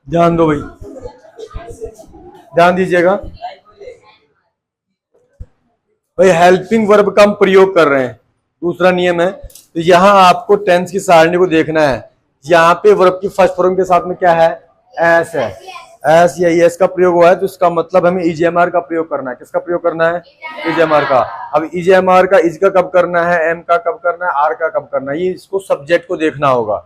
ध्यान दो भाई, ध्यान दीजिएगा भाई। हेल्पिंग वर्ब का हम प्रयोग कर रहे हैं, दूसरा नियम है। तो यहां आपको टेंस की सारणी को देखना है। यहाँ पे वर्ब की फर्स्ट फॉर्म के साथ में क्या है, एस है। एस या एस का प्रयोग हुआ है, तो इसका मतलब हमें ईजेएमआर का प्रयोग करना है। किसका प्रयोग करना है, ईजेएमआर का। अब ईजेएमआर का इज का कब करना है, एम का कब करना है, आर का कब करना है, ये इसको सब्जेक्ट को देखना होगा।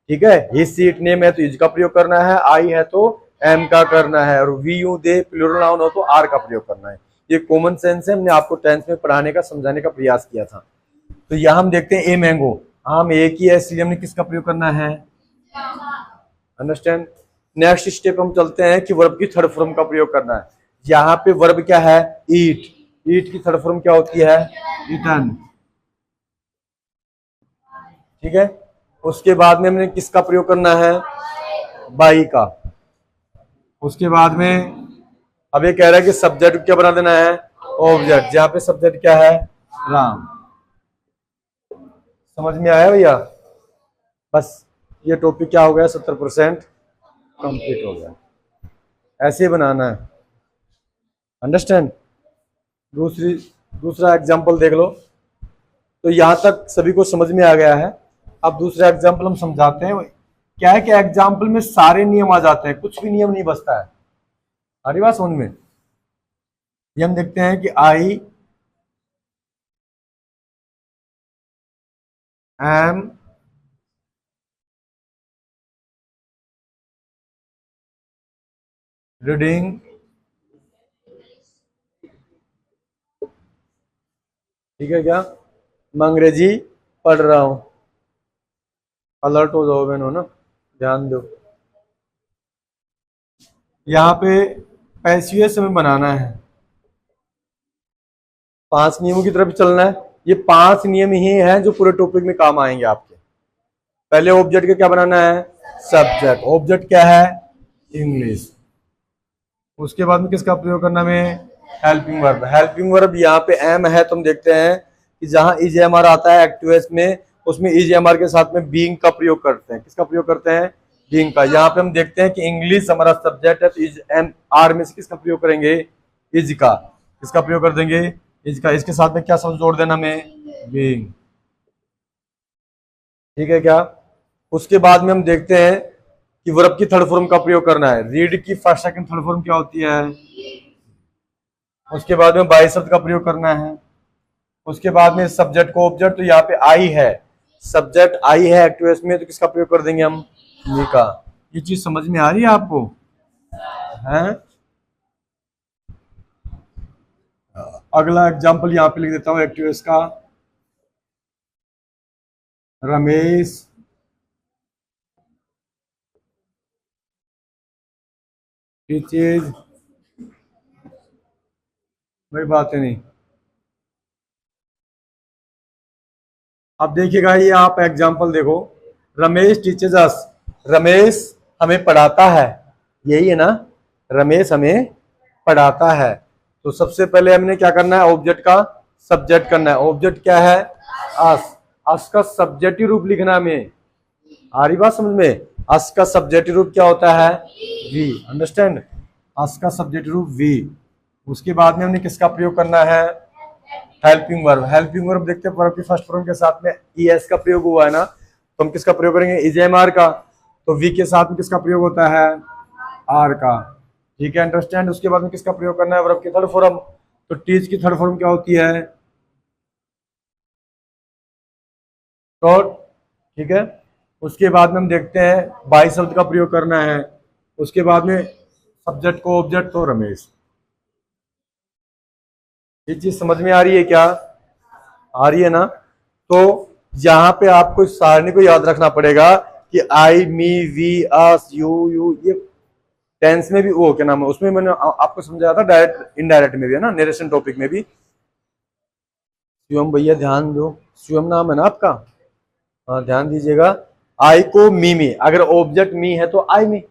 ठीक है, हिज सीट नेम है तो इज का प्रयोग करना है, आई है तो एम का करना है, और we you they plural noun हो तो आर का प्रयोग करना है। ये कॉमन सेंस है, हमने आपको टेंस में पढ़ाने का समझाने का प्रयास किया था। तो यहां हम देखते हैं ए मैंगो, आम एक ही है, इसलिए हमने किसका प्रयोग करना है, अंडरस्टैंड। नेक्स्ट स्टेप हम चलते हैं कि वर्ब की थर्ड फॉर्म का प्रयोग करना है। यहाँ पे वर्ब क्या है, ईट। ईट की थर्ड फॉर्म क्या होती है, ईटन। ठीक है, उसके बाद में हमने किसका प्रयोग करना है, बाई का। उसके बाद में अब ये कह रहा है कि सब्जेक्ट क्या बना देना है, ऑब्जेक्ट। जहां पे सब्जेक्ट क्या है, राम। समझ में आया भैया, बस ये टॉपिक क्या हो गया, 70% कंप्लीट हो गया। ऐसे ही बनाना है, अंडरस्टैंड। दूसरा एग्जांपल देख लो। तो यहां तक सभी को समझ में आ गया है। अब दूसरा एग्जांपल हम समझाते हैं। क्या है कि एग्जांपल में सारे नियम आ जाते हैं, कुछ भी नियम नहीं बचता है। सारी बात समझ में। ये हम देखते हैं कि आई एम रीडिंग ठीक है क्या, मैं अंग्रेजी पढ़ रहा हूं। अलर्ट हो जाओ बहनों ना, ध्यान दो। यहाँ पे पैसिव हमें बनाना है, 5 नियमों की तरफ चलना है। ये 5 नियम ही हैं जो पूरे टॉपिक में काम आएंगे आपके। पहले ऑब्जेक्ट का क्या बनाना है, सब्जेक्ट। ऑब्जेक्ट क्या है, इंग्लिश। उसके बाद में किसका प्रयोग करना है, हेल्पिंग वर्ब। हेल्पिंग वर्ब यहाँ पे एम है, तुम देखते हैं कि जहां इज एम आर आता है एक्टिव में, उसमें इज एम आर के साथ में बीइंग का प्रयोग करते हैं। किसका प्रयोग करते हैं, बीइंग का। यहाँ पे हम देखते हैं कि इंग्लिश हमारा सब्जेक्ट है, तो इज एम आर में से किसका प्रयोग करेंगे, इज का। किसका प्रयोग कर देंगे, इज का। इसके साथ में क्या शब्द जोड़ देना हमें, बीइंग। ठीक है क्या। उसके बाद में हम देखते हैं कि वर्ब की थर्ड फॉर्म का प्रयोग करना है। रीड की फर्स्ट सेकंड थर्ड फॉर्म क्या होती है, उसके बाद में बाई शब्द का प्रयोग करना है। उसके बाद में सब्जेक्ट को ऑब्जेक्ट, तो यहाँ पे आई है, सब्जेक्ट आई है एक्टिव में, तो किसका प्रयोग कर देंगे हम, मी का। ये चीज समझ में आ रही है आपको, है। अगला एग्जांपल यहाँ पे लिख देता हूँ एक्टिव का। रमेश टीचेज, वही बात है नहीं। अब देखिएगा, ये आप एग्जांपल देखो। रमेश टीचेज अस, रमेश हमें पढ़ाता है, यही है ना, रमेश हमें पढ़ाता है। तो सबसे पहले हमने क्या करना है, ऑब्जेक्ट का सब्जेक्ट करना है। ऑब्जेक्ट क्या है, अस। अस का सब्जेक्टिव रूप लिखना हमें, आ रही बात समझ में। अस का सब्जेक्टिव रूप क्या होता है, वी, अंडरस्टैंड। अस का सब्जेक्टिव रूप वी। उसके बाद में हमने किसका प्रयोग करना है, हेल्पिंग वर्ब। हेल्पिंग वर्ब देखते हैं, वर्ब की फर्स्ट फॉर्म के साथ में ई एस का प्रयोग हुआ है ना, तो हम किसका प्रयोग करेंगे, इज एम आर का। तो वी के साथ में किसका प्रयोग होता है, आर का। ठीक है, अंडरस्टैंड। उसके बाद में किसका प्रयोग करना है, वर्ब की थर्ड फॉर्म। तो टीच की थर्ड फॉर्म क्या होती है, टॉट। ठीक है। उसके बाद में हम देखते हैं बाई शब्द का प्रयोग करना है। उसके बाद में सब्जेक्ट को ऑब्जेक्ट, तो रमेश। ये चीज समझ में आ रही है क्या, आ रही है ना। तो यहां पे आपको इस सारणी को याद रखना पड़ेगा कि आई, मी, वी, अस, यू, ये टेंस में भी, वो क्या नाम है, उसमें मैंने आपको समझाया था, डायरेक्ट इनडायरेक्ट में भी है ना, नरेशन टॉपिक में भी। शिवम भैया ध्यान दो, शिवम नाम है ना आपका, हाँ ध्यान दीजिएगा। आई को मी में, अगर ऑब्जेक्ट मी है तो आई में,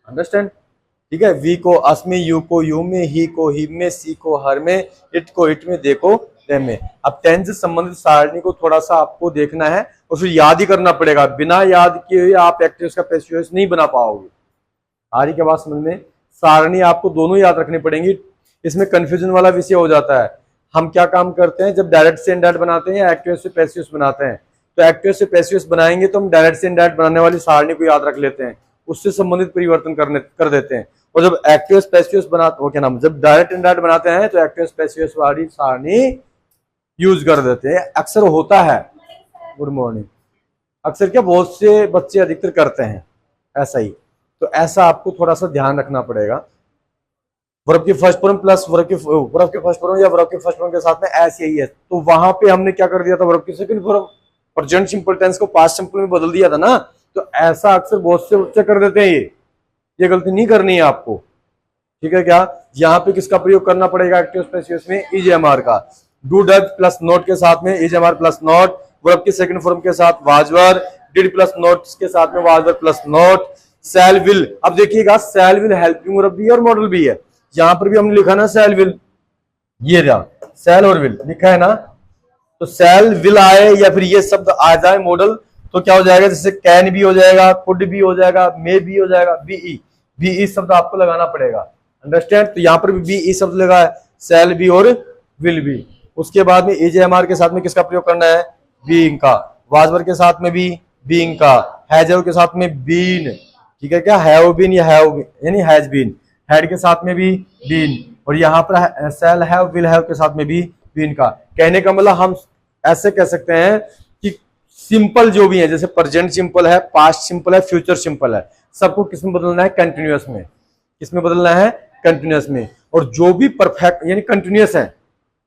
अंडरस्टैंड। ठीक है, वी को अस में, यू को यू में, ही को ही में, सी को हर में, इट को इट में, दे को टेन में। अब 10 से संबंधित सारणी को थोड़ा सा आपको देखना है और फिर याद ही करना पड़ेगा। बिना याद किए आप एक्टिव का पैसिव वॉइस नहीं बना पाओगे। आ रही क्या बात समझ में? सारणी आपको दोनों याद रखनी पड़ेंगी। इसमें कंफ्यूजन वाला विषय हो जाता है। हम क्या काम करते हैं, जब डायरेक्ट से इनडायरेक्ट बनाते हैं या एक्टिव से पैसिव बनाते हैं, तो एक्टिव से पैसिव बनाएंगे तो हम डायरेक्ट से इनडायरेक्ट बनाने वाली सारणी को याद रख लेते हैं, उससे संबंधित परिवर्तन कर देते हैं। और जब एक्टिव पैसिव बनाते हो क्या नाम, जब डायरेक्ट इनडायरेक्ट बनाते हैं तो एक्टिव पैसिव वाली सारणी यूज कर देते हैं। अक्सर होता है, गुड मॉर्निंग, अक्सर क्या बहुत से बच्चे अधिकतर करते हैं ऐसा ही। तो ऐसा आपको थोड़ा सा ध्यान रखना पड़ेगा। वर्ब की फर्स्ट फॉर्म प्लस वर्ब की फर्स्ट फॉर्म या वर्ब की फर्स्ट फॉर्म के साथ में ऐसे ही है। तो वहां पे हमने क्या कर दिया था, वर्ब की second form present simple tense को पास्ट सिंपल में बदल दिया था ना। तो ऐसा अक्सर बहुत से बच्चे कर देते हैं। ये गलती नहीं करनी है आपको, ठीक है क्या? यहाँ पे किसका प्रयोग करना पड़ेगा एक्टिव पैसिव में? इजेएमआर का। डू डज प्लस नॉट के साथ में इजेएमआर प्लस नॉट, वर्ब की सेकंड फॉर्म के साथ was were, did plus not के साथ में was were plus not, shell will. अब देखिएगा शैल विल हेल्पिंग वर्ब भी है और मॉडल भी है। यहां पर भी हमने लिखा ना शैल विल, ये रहा शैल और विल लिखा है ना। तो शैल विल आए या फिर ये शब्द आ जाए मॉडल तो क्या हो जाएगा, जैसे कैन भी हो जाएगा, कुड भी हो जाएगा, मे भी हो जाएगा, बीई शब्द आपको लगाना पड़ेगा। अंडरस्टैंड? तो यहाँ पर भी बीई शब्द लगा है, शैल भी और विल भी। उसके बाद में इजेएमआर के साथ में किसका प्रयोग करना है? बीइंग का। वाजवर के साथ में भी बीइंग का। हैजर के साथ में बीन, ठीक है क्या? हैव बीन या हैव यानी हैज बीन। हैड के साथ में भी बीन, और यहाँ पर शैल हैव विल हैव के साथ में भी बीन का। कहने का मतलब हम ऐसे कह सकते हैं कि सिंपल जो भी है, जैसे प्रेजेंट सिंपल है, पास्ट सिंपल है, फ्यूचर सिंपल है, सबको किसमें बदलना है? कंटिन्यूअस में। किसमें बदलना है? कंटिन्यूअस में। और जो भी परफेक्ट यानी कंटिन्यूअस है,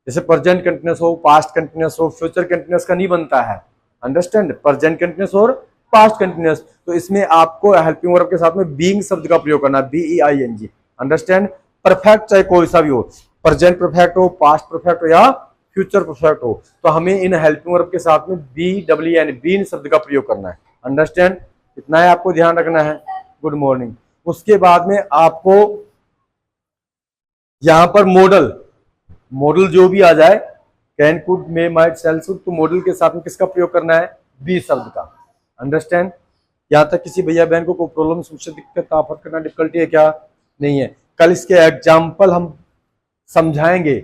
जैसे प्रेजेंट कंटिन्यूअस हो, पास्ट कंटिन्यूअस हो, फ्यूचर कंटिन्यूअस का नहीं बनता है। अंडरस्टैंड? प्रेजेंट कंटिन्यूअस और पास्ट कंटिन्यूअस। तो इसमें आपको हेल्पिंग वर्ब के साथ में बीइंग शब्द का प्रयोग करना है, बीईआईएनजी। अंडरस्टैंड? परफेक्ट चाहे कोई सा भी हो, प्रेजेंट परफेक्ट हो, पास्ट परफेक्ट हो या फ्यूचर परफेक्ट हो, तो हमें इन हेल्पिंग वर्ब के साथ में BWN बीन शब्द का प्रयोग करना है। अंडरस्टैंड? इतना है आपको ध्यान रखना है। Good morning. उसके बाद में आपको यहां पर मॉडल जो भी आ जाए, can, could, may, might, shall, should, तो मॉडल के साथ में किसका प्रयोग करना है? बी शब्द का। अंडरस्टैंड? यहां तक किसी भैया बहन को कोई प्रॉब्लम, समस्या, दिक्कत, आफत करना, डिफिकल्टी है क्या? नहीं है। कल इसके एग्जाम्पल हम समझाएंगे,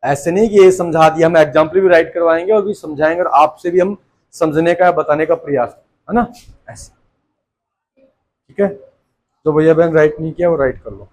ऐसे नहीं कि ये समझा दिया, हम एग्जाम्पल भी राइट करवाएंगे और भी समझाएंगे और आपसे भी हम समझने का बताने का प्रयास है ना, ऐसे। ठीक है? तो भैया बहन राइट नहीं किया वो राइट कर लो।